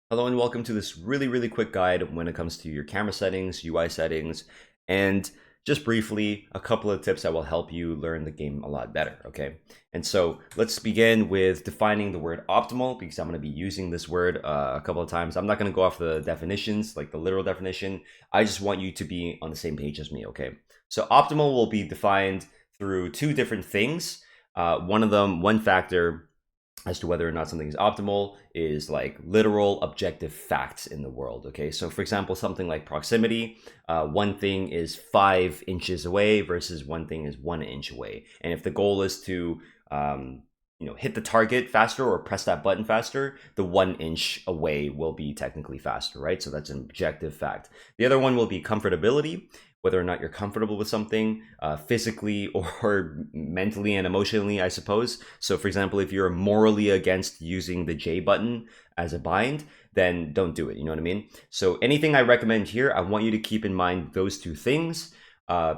Hello and welcome to this really quick guide when it comes to your camera settings, UI settings, and just briefly a couple of tips that will help you learn the game a lot better, okay? And so let's begin with defining the word optimal because I'm going to be using this word a couple of times. I'm not going to go off the definitions, like the literal definition. I just want you to be on the same page as me, okay? So optimal will be defined through two different things. One factor as to whether or not something is optimal is like literal objective facts in the world. Okay, so for example, something like proximity, one thing is 5 inches away versus one thing is 1 inch away, and if the goal is to hit the target faster or press that button faster, the 1 inch away will be technically faster, right? So that's an objective fact. The other one will be comfortability, whether or not you're comfortable with something physically or mentally and emotionally, I suppose. So for example, if you're morally against using the J button as a bind, then don't do it, you know what I mean? So anything I recommend here, I want you to keep in mind those two things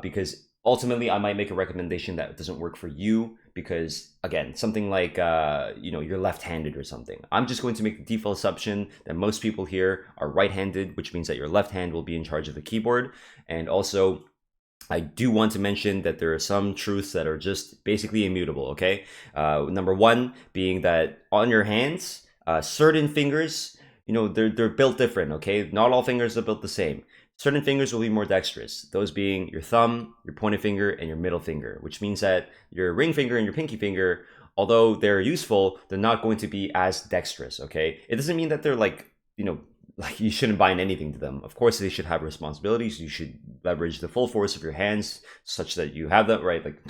because ultimately I might make a recommendation that doesn't work for you because again, something like you're left-handed or something. I'm just going to make the default assumption that most people here are right-handed, which means that your left hand will be in charge of the keyboard. And also I do want to mention that there are some truths that are just basically immutable, okay? Number one being that on your hands, certain fingers, they're built different, okay? Not all fingers are built the same. Certain fingers will be more dexterous, those being your thumb, your pointer finger, and your middle finger, which means that your ring finger and your pinky finger, although they're useful, they're not going to be as dexterous, okay? It doesn't mean that they're like you shouldn't bind anything to them. Of course, they should have responsibilities. You should leverage the full force of your hands such that you have that, right? Like,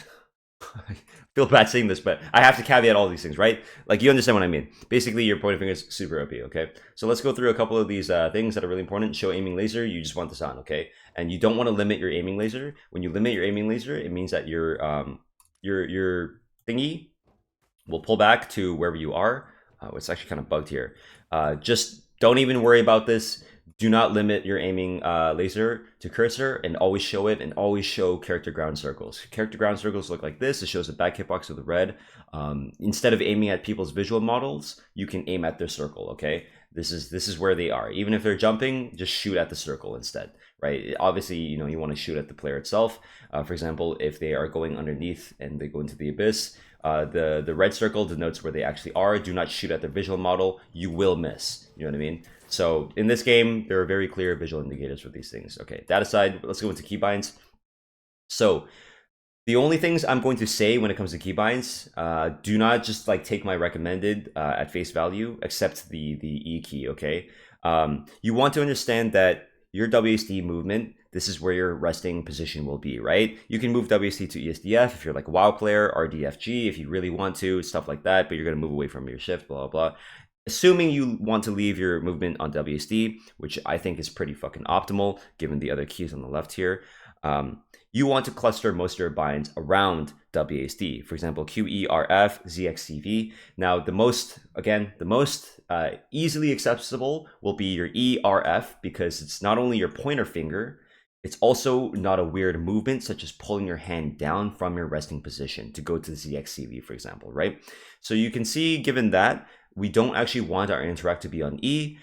I feel bad saying this, but I have to caveat all these things, right? Like, you understand what I mean. Basically, your pointer finger is super OP, okay? So let's go through a couple of these things that are really important. Show aiming laser, you just want this on, okay? And you don't want to limit your aiming laser. When you limit your aiming laser, it means that your thingy will pull back to wherever you are. It's actually kind of bugged here. Just don't even worry about this. Do not limit your aiming laser to cursor and always show it and always show character ground circles. Character ground circles look like this. It shows the back hitbox with the red. Instead of aiming at people's visual models, you can aim at their circle, okay? This is where they are. Even if they're jumping, just shoot at the circle instead, right? Obviously, you want to shoot at the player itself. For example, if they are going underneath and they go into the abyss, the red circle denotes where they actually are. Do not shoot at the visual model. You will miss. You know what I mean? So in this game, there are very clear visual indicators for these things. Okay, that aside, let's go into keybinds. So the only things I'm going to say when it comes to keybinds, do not just like take my recommended at face value, except the E key, okay? You want to understand that your WSD movement, this is where your resting position will be, right? You can move WSD to ESDF if you're like a WoW player, RDFG if you really want to, stuff like that, but you're gonna move away from your shift, blah, blah, blah. Assuming you want to leave your movement on WSD, which I think is pretty fucking optimal given the other keys on the left here, you want to cluster most of your binds around WSD. For example, QERF, ZXCV. Now, the most easily accessible will be your ERF because it's not only your pointer finger, it's also not a weird movement such as pulling your hand down from your resting position to go to the ZXCV, for example, right? So you can see, given that, we don't actually want our interact to be on E.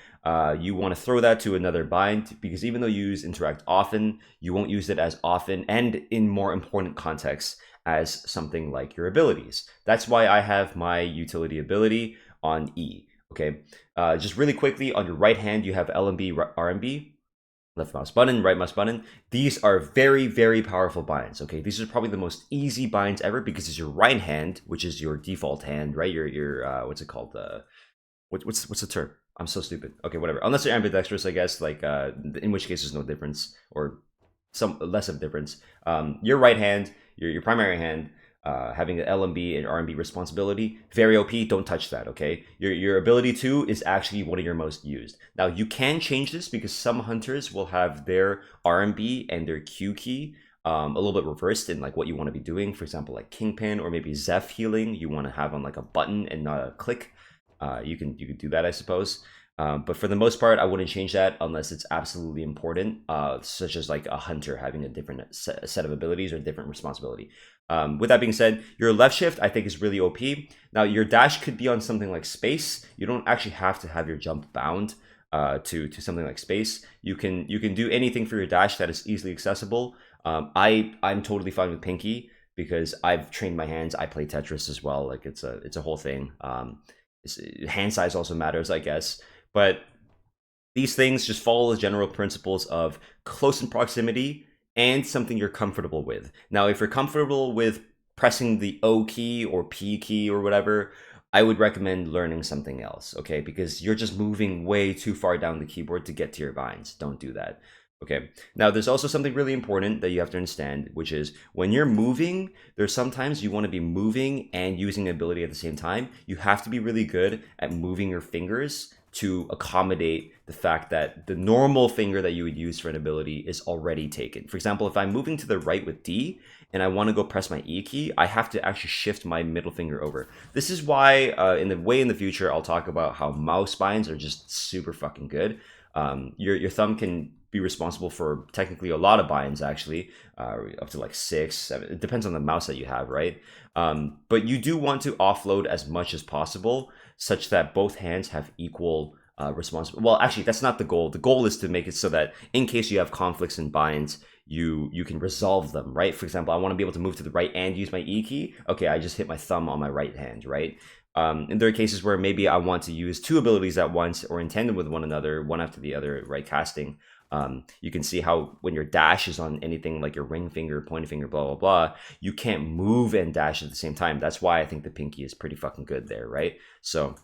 You want to throw that to another bind because even though you use interact often, you won't use it as often and in more important contexts as something like your abilities. That's why I have my utility ability on E. Okay, just really quickly, on your right hand, you have LMB, RMB, left mouse button, right mouse button. These are very powerful binds. Okay, these are probably the most easy binds ever because it's your right hand, which is your default hand, right? Your what's it called? What's the term? I'm so stupid. Okay, whatever. Unless you're ambidextrous, I guess. Like in which case there's no difference or some less of a difference. Your right hand, your primary hand, having an LMB and RMB responsibility, very OP. Don't touch that, okay? Your ability 2 is actually one of your most used. Now, you can change this because some hunters will have their RMB and their Q key a little bit reversed in like what you want to be doing. For example, like Kingpin or maybe Zeph healing, you want to have on like a button and not a click. You can do that, I suppose. But for the most part, I wouldn't change that unless it's absolutely important, such as like a hunter having a different set of abilities or different responsibility. With that being said, your left shift I think is really OP. Now your dash could be on something like space. You don't actually have to have your jump bound. to something like space. You can do anything for your dash that is easily accessible. I'm totally fine with pinky because I've trained my hands. I play Tetris as well. Like it's a whole thing. Hand size also matters, I guess. But these things just follow the general principles of close in proximity and something you're comfortable with. Now, if you're comfortable with pressing the O key or P key or whatever, I would recommend learning something else, okay? Because you're just moving way too far down the keyboard to get to your binds. Don't do that. Okay, now there's also something really important that you have to understand, which is when you're moving, there's sometimes you want to be moving and using an ability at the same time. You have to be really good at moving your fingers to accommodate the fact that the normal finger that you would use for an ability is already taken. For example, if I'm moving to the right with D and I want to go press my E key, I have to actually shift my middle finger over. This is why in the future, I'll talk about how mouse binds are just super fucking good. Your thumb can be responsible for technically a lot of binds, actually, up to like 6, 7. It depends on the mouse that you have, right? But you do want to offload as much as possible, such that both hands have equal responsibility. Well, actually, that's not the goal. The goal is to make it so that in case you have conflicts in binds, you can resolve them, right? For example, I want to be able to move to the right and use my E key. Okay, I just hit my thumb on my right hand, right? And there are cases where maybe I want to use 2 abilities at once or in tandem with one another, one after the other, right? Casting. You can see how when your dash is on anything like your ring finger, pointing finger, blah, blah, blah, you can't move and dash at the same time. That's why I think the pinky is pretty fucking good there, right? So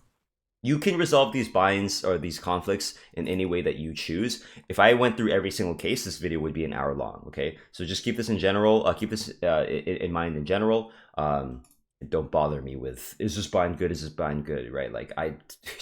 you can resolve these binds or these conflicts in any way that you choose. If I went through every single case, this video would be an hour long, okay? So just keep this in general, keep this in mind in general. Don't bother me with, is this bind good, is this bind good, right? Like, I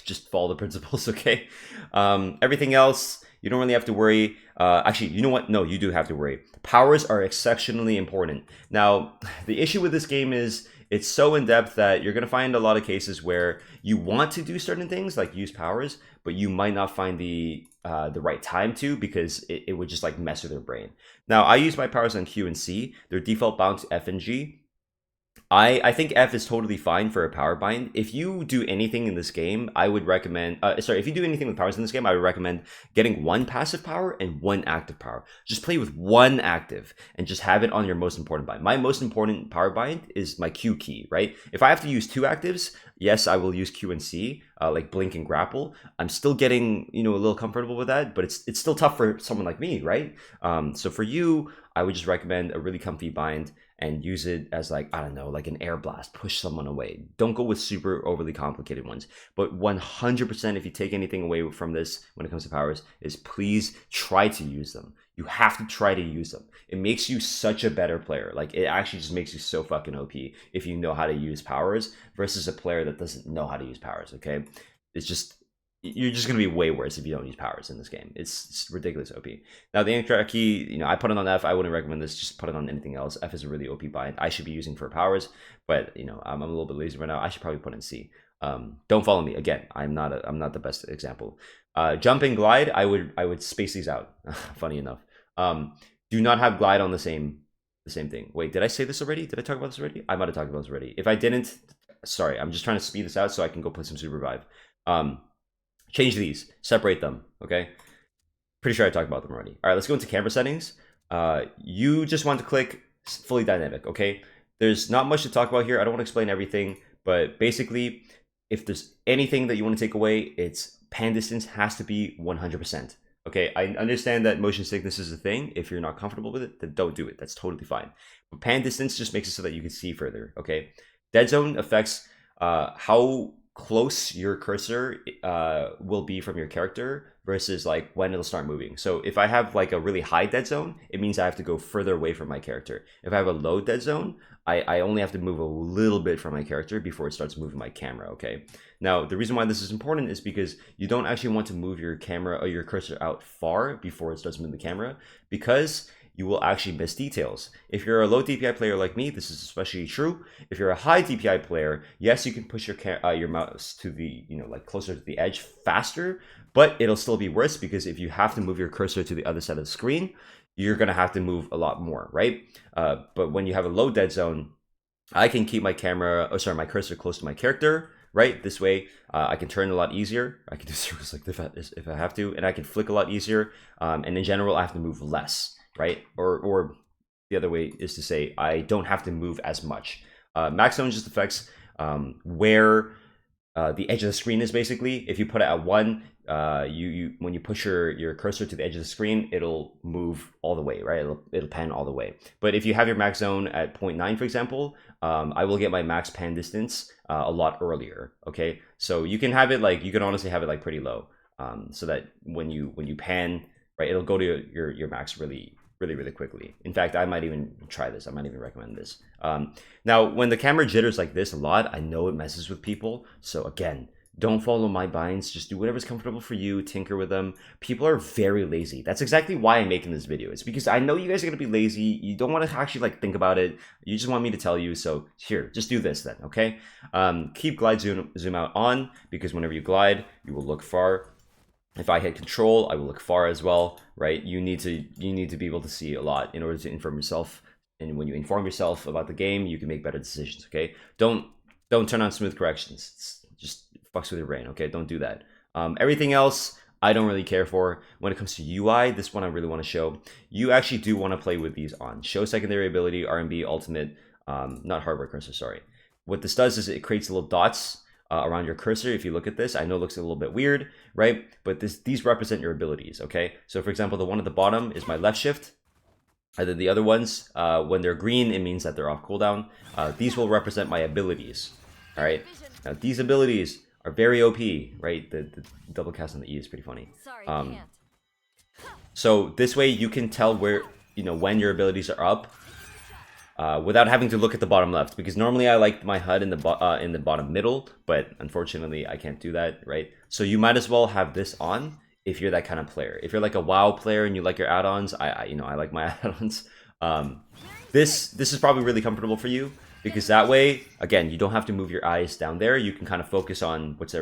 just follow the principles, okay? Everything else, you don't really have to worry. Actually, you know what? No, you do have to worry. Powers are exceptionally important. Now, the issue with this game is it's so in-depth that you're going to find a lot of cases where you want to do certain things, like use powers, but you might not find the right time to, because it would just like mess with your brain. Now, I use my powers on Q and C. They're default bound to F and G. I think F is totally fine for a power bind. If you do anything in this game, I would recommend, if you do anything with powers in this game, I would recommend getting 1 passive power and 1 active power. Just play with 1 active and just have it on your most important bind. My most important power bind is my Q key, right? If I have to use 2 actives, yes, I will use Q and C, like blink and grapple. I'm still getting, a little comfortable with that, but it's still tough for someone like me, right? So for you, I would just recommend a really comfy bind and use it as like, I don't know, like an air blast, push someone away. Don't go with super overly complicated ones. But 100%, if you take anything away from this when it comes to powers, is please try to use them. You have to try to use them. It makes you such a better player. Like, it actually just makes you so fucking OP if you know how to use powers versus a player that doesn't know how to use powers, okay? It's just, you're just going to be way worse if you don't use powers in this game. It's ridiculous OP. Now, the intro key, I put it on F. I wouldn't recommend this. Just put it on anything else. F is a really OP bind. I should be using for powers, but, I'm a little bit lazy right now. I should probably put in C. Don't follow me. Again, I'm not the best example. Jump and glide, I would space these out. Funny enough. Do not have glide on the same thing. Wait, did I say this already? Did I talk about this already? I might have talked about this already. If I didn't, sorry. I'm just trying to speed this out so I can go play some Supervive. Change these, separate them, okay? Pretty sure I talked about them already. All right, let's go into camera settings. You just want to click fully dynamic, okay? There's not much to talk about here. I don't want to explain everything, but basically, if there's anything that you want to take away, it's pan distance has to be 100%. Okay, I understand that motion sickness is a thing. If you're not comfortable with it, then don't do it. That's totally fine. But pan distance just makes it so that you can see further, okay? Dead zone affects how close your cursor will be from your character versus like when it'll start moving. So if I have like a really high dead zone, it means I have to go further away from my character. If I have a low dead zone, I only have to move a little bit from my character before it starts moving my camera, okay? Now, the reason why this is important is because you don't actually want to move your camera or your cursor out far before it starts moving the camera, because you will actually miss details. If you're a low DPI player like me, this is especially true. If you're a high DPI player, yes, you can push your mouse to the, like closer to the edge faster, but it'll still be worse because if you have to move your cursor to the other side of the screen, you're gonna have to move a lot more, right? But when you have a low dead zone, I can keep my cursor close to my character, right? This way, I can turn a lot easier. I can do circles like this if I have to, and I can flick a lot easier. And in general, I have to move less, right? Or the other way is to say I don't have to move as much. Max zone just affects where the edge of the screen is basically. If you put it at 1, you when you push your cursor to the edge of the screen, it'll move all the way, right? It'll pan all the way. But if you have your max zone at 0.9, for example, I will get my max pan distance a lot earlier. Okay, so you can have it like, you can honestly have it like pretty low, so that when you pan, right, it'll go to your max really quickly. In fact, I might even try this. I might even recommend this. Now, when the camera jitters like this a lot, I know it messes with people. So again, don't follow my binds. Just do whatever's comfortable for you. Tinker with them. People are very lazy. That's exactly why I'm making this video. It's because I know you guys are going to be lazy. You don't want to actually like think about it. You just want me to tell you. So here, just do this then, okay? Keep glide zoom out on, because whenever you glide, you will look far. If I hit control, I will look far as well, right? You need to be able to see a lot in order to inform yourself. And when you inform yourself about the game, you can make better decisions, okay? Don't turn on smooth corrections. It's just fucks with your brain, okay? Don't do that. Everything else, I don't really care for. When it comes to UI, this one I really want to show. You actually do want to play with these on. Show secondary ability, R&B, ultimate, not hardware cursor, sorry. What this does is it creates little dots around your cursor. If you look at this, I know it looks a little bit weird, right? But these represent your abilities, okay? So for example, the one at the bottom is my left shift. And then the other ones, when they're green, it means that they're off cooldown. These will represent my abilities, all right? Now, these abilities are very OP, right? The double cast on the E is pretty funny. So this way you can tell where, you know, when your abilities are up, without having to look at the bottom left, because normally I like my HUD in the bottom middle, but unfortunately I can't do that, right? So you might as well have this on if you're that kind of player. If you're like a WoW player and you like your add-ons, I like my add-ons. This is probably really comfortable for you, because that way, again, you don't have to move your eyes down there. You can kind of focus on what's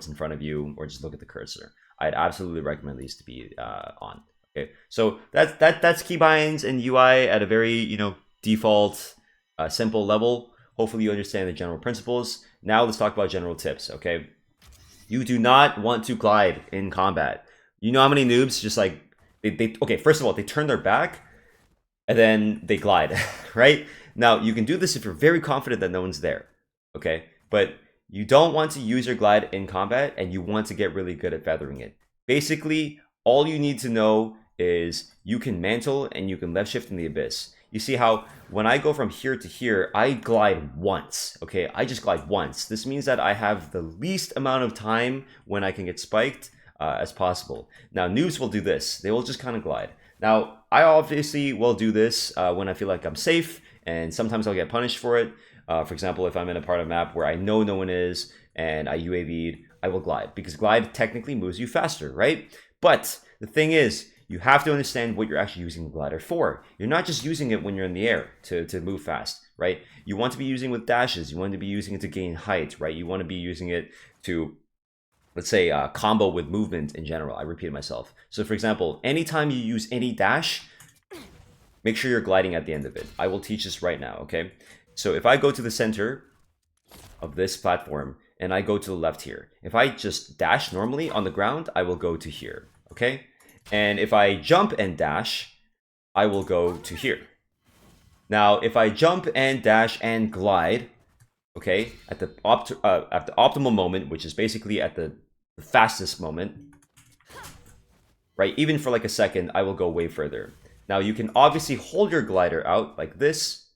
in front of you, or just look at the cursor. I'd absolutely recommend these to be on. Okay, so that's keybinds and UI at a very, you know, default simple level. Hopefully you understand the general principles. Now let's talk about general tips, okay? You do not want to glide in combat. You know how many noobs just like, okay, first of all, they turn their back and then they glide, right? Now, you can do this if you're very confident that no one's there, okay? But you don't want to use your glide in combat, and you want to get really good at feathering it. Basically, all you need to know is you can mantle and you can left shift in the abyss. You see how when I go from here to here, I glide once, okay? I just glide once. This means that I have the least amount of time when I can get spiked as possible. Now, noobs will do this. They will just kind of glide. Now, I obviously will do this when I feel like I'm safe, and sometimes I'll get punished for it. For example, if I'm in a part of a map where I know no one is and I UAV'd, I will glide, because glide technically moves you faster, right? But the thing is, you have to understand what you're actually using the glider for. You're not just using it when you're in the air to move fast, right? You want to be using it with dashes. You want to be using it to gain height, right? You want to be using it to, let's say, combo with movement in general. I repeated myself. So for example, anytime you use any dash, make sure you're gliding at the end of it. I will teach this right now, okay? So if I go to the center of this platform and I go to the left here, if I just dash normally on the ground, I will go to here, okay? And if I jump and dash, I will go to here. Now, if I jump and dash and glide, okay, at the optimal moment, which is basically at the fastest moment, right, even for like a second, I will go way further. Now, you can obviously hold your glider out like this,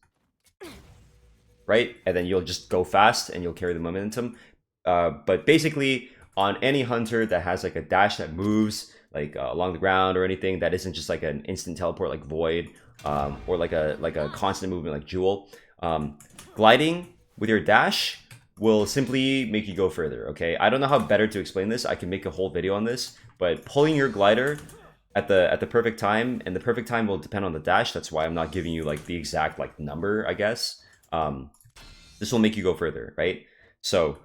right? And then you'll just go fast and you'll carry the momentum. But basically, on any hunter that has like a dash that moves like along the ground or anything that isn't just like an instant teleport like Void, or like a constant movement like Jewel, gliding with your dash will simply make you go further, okay? I don't know how better to explain this. I can make a whole video on this, but pulling your glider at the perfect time, and the perfect time will depend on the dash. That's why I'm not giving you like the exact like number, I guess. This will make you go further, right? So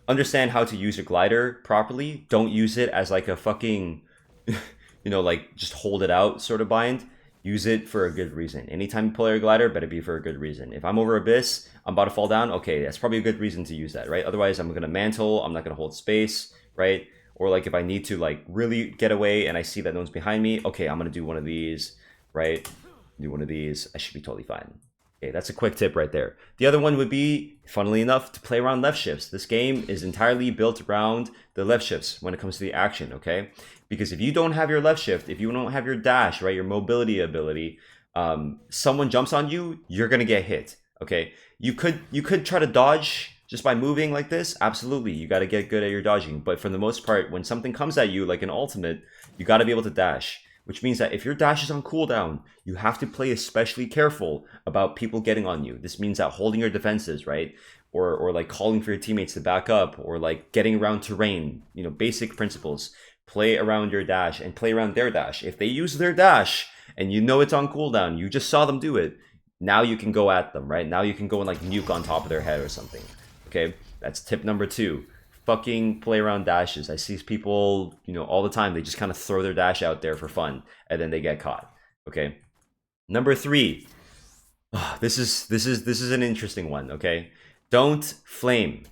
understand how to use your glider properly. Don't use it as like a fucking, you know, like just hold it out sort of bind. use it for a good reason. Anytime you pull air glider, better be for a good reason. If I'm over abyss, I'm about to fall down, okay, that's probably a good reason to use that, right? Otherwise, I'm gonna mantle, I'm not gonna hold space, right? Or like if I need to like really get away and I see that no one's behind me, okay, I'm gonna do one of these, right? Do one of these, I should be totally fine. Okay, that's a quick tip right there. The other one would be, funnily enough, to play around left shifts. This game is entirely built around the left shifts when it comes to the action, okay? Because if you don't have your left shift, if you don't have your dash, right, your mobility ability, someone jumps on you, you're gonna get hit, okay? You could try to dodge just by moving like this. Absolutely, you got to get good at your dodging. But for the most part, when something comes at you like an ultimate, you got to be able to dash. Which means that if your dash is on cooldown, you have to play especially careful about people getting on you. This means that holding your defenses, right? Or like calling for your teammates to back up, or like getting around terrain, you know, basic principles. Play around your dash and play around their dash. If they use their dash and you know it's on cooldown, you just saw them do it, now you can go at them, right? Now you can go and like nuke on top of their head or something. Okay, that's tip number 2. Fucking play around dashes. I see people, you know, all the time. They just kind of throw their dash out there for fun, and then they get caught. Okay. Number 3. This is an interesting one. Okay, don't flame.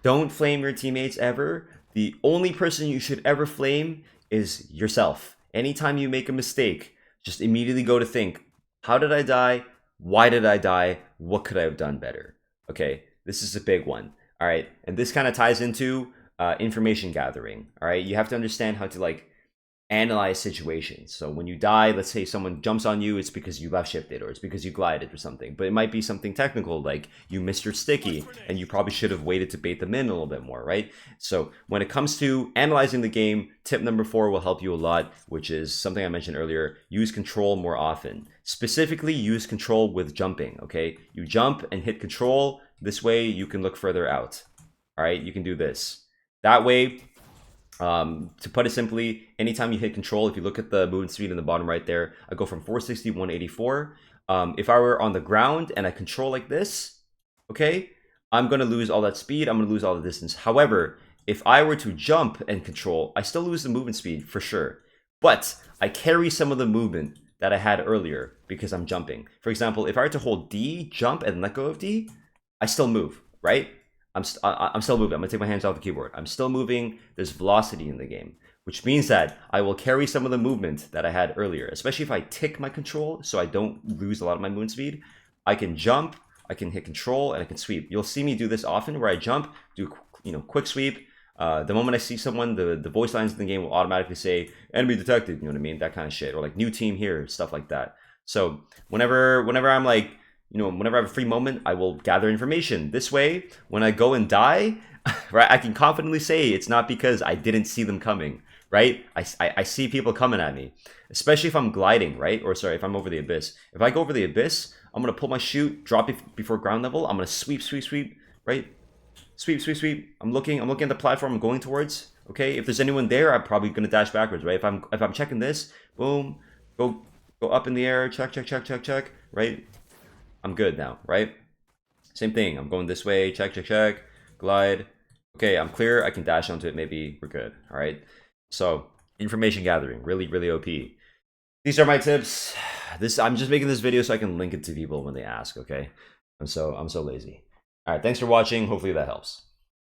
Don't flame your teammates ever. The only person you should ever flame is yourself. Anytime you make a mistake, just immediately go to think, how did I die? Why did I die? What could I have done better? Okay, this is a big one. All right, and this kind of ties into information gathering. All right, you have to understand how to like analyze situations. So when you die, let's say someone jumps on you, it's because you left shifted or it's because you glided or something. But it might be something technical, like you missed your sticky and you probably should have waited to bait them in a little bit more, right? So when it comes to analyzing the game, tip number 4 will help you a lot, which is something I mentioned earlier. Use control more often. Specifically, use control with jumping, okay? You jump and hit control. This way you can look further out. All right, you can do this. That way, to put it simply, anytime you hit control, if you look at the movement speed in the bottom right there, I go from 460 to 184. If I were on the ground and I control like this, okay, I'm going to lose all that speed. I'm going to lose all the distance. However, if I were to jump and control, I still lose the movement speed for sure. But I carry some of the movement that I had earlier because I'm jumping. For example, if I were to hold D, jump, and let go of D, I still move, right? I'm still moving. I'm gonna take my hands off the keyboard. I'm still moving. There's velocity in the game, which means that I will carry some of the movement that I had earlier, especially if I tick my control so I don't lose a lot of my movement speed. I can jump, I can hit control, and I can sweep. You'll see me do this often where I jump, do quick sweep. The moment I see someone, the voice lines in the game will automatically say enemy detected, you know what I mean? That kind of shit, or like new team here, stuff like that. So whenever I'm like, whenever I have a free moment, I will gather information. This way, when I go and die, right, I can confidently say it's not because I didn't see them coming, right? I see people coming at me, especially if I'm gliding, right? Or sorry, if I'm over the abyss. If I go over the abyss, I'm going to pull my chute, drop it before ground level. I'm going to sweep, right? Sweep. I'm looking at the platform I'm going towards. Okay, if there's anyone there, I'm probably going to dash backwards, right? If I'm checking this, boom, go up in the air, check, right? I'm good now, right? Same thing. I'm going this way. Check. Glide. Okay, I'm clear. I can dash onto it. Maybe we're good. All right. So information gathering, really OP. These are my tips. I'm just making this video so I can link it to people when they ask. Okay. I'm so lazy. All right. Thanks for watching. Hopefully that helps.